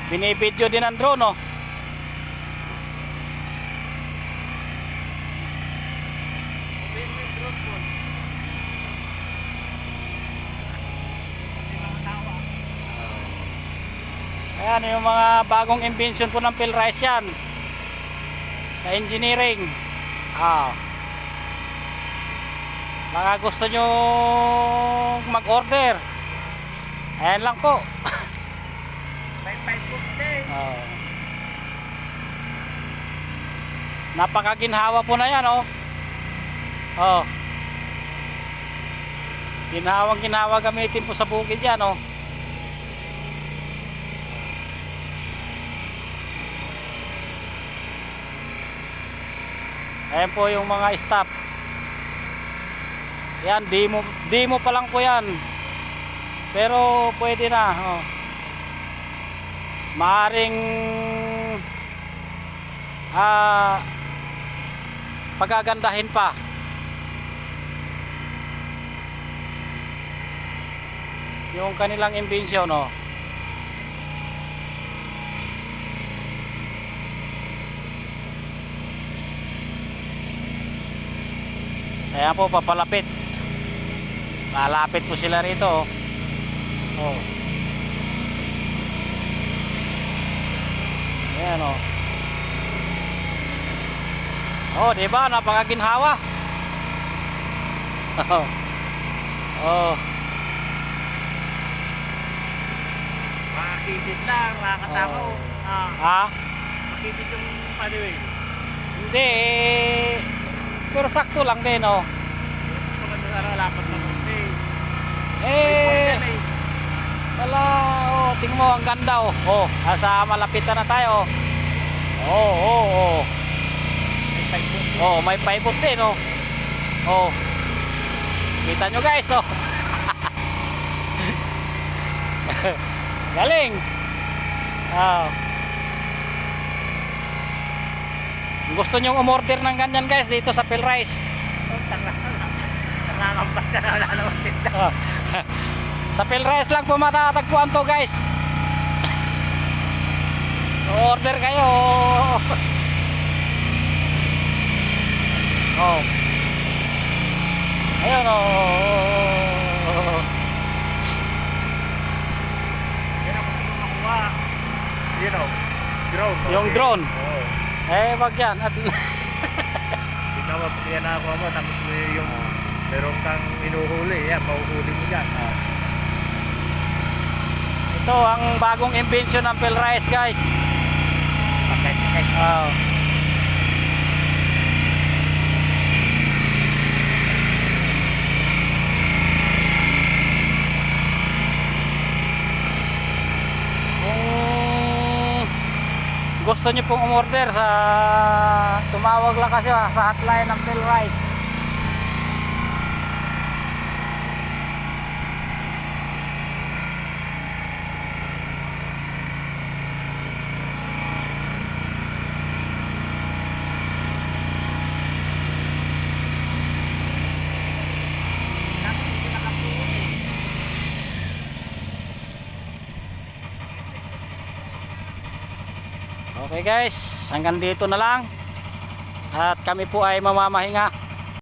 Binibidyo din ang drone, oh. Ayan yung mga bagong invention po ng Philrise yan sa engineering. Baka gusto nyo mag-order, ayan lang po. May 550. Napakaginhawa po na yan, oh. Ginhawang gamitin po sa bukid yan, oh. Ayan po yung mga stop. Yan, demo pa lang po yan. Pero pwede na, oh. Maaring pagagandahin pa. Yung kanilang invention, oh. Ayan po, papalapit. Malapit po sila rito, oh. Ayan, oh. Oh, di ba? Napakaginhawa. Oh. Makakitid lang, makakatakaw. Makitid yung pathway. Hindi, pero sakto lang din, oh. Maganda sana lapat na konti. Wala, oh, tingnan mo, ang ganda, oh. Oh, asa malapitan na tayo. Oh. Oh, may paibot din, oh. Oh. Kita nyo, guys, oh. Galing. Gusto nyo umorder ng ganyan, guys, dito sa Philrise. Nangangampas ka na, wala naman tinda. Sa Philrise lang po matatagpuan to, guys. Order kayo. Oh. Ayun, oh. Yan ang gusto mong makuha. You know, drone. Yung drone. Wag yan. At Ikaw, yan na ako mo, tapos yung meron kang inuhuli, yan, mahuhuli mo dyan. ito ang bagong invention ng Philrise, guys. Kung gusto nyo pong umorder, tumawag lang kasi sa hotline ng Philrise. Okay, guys, hanggang dito na lang. At kami po ay mamamahinga.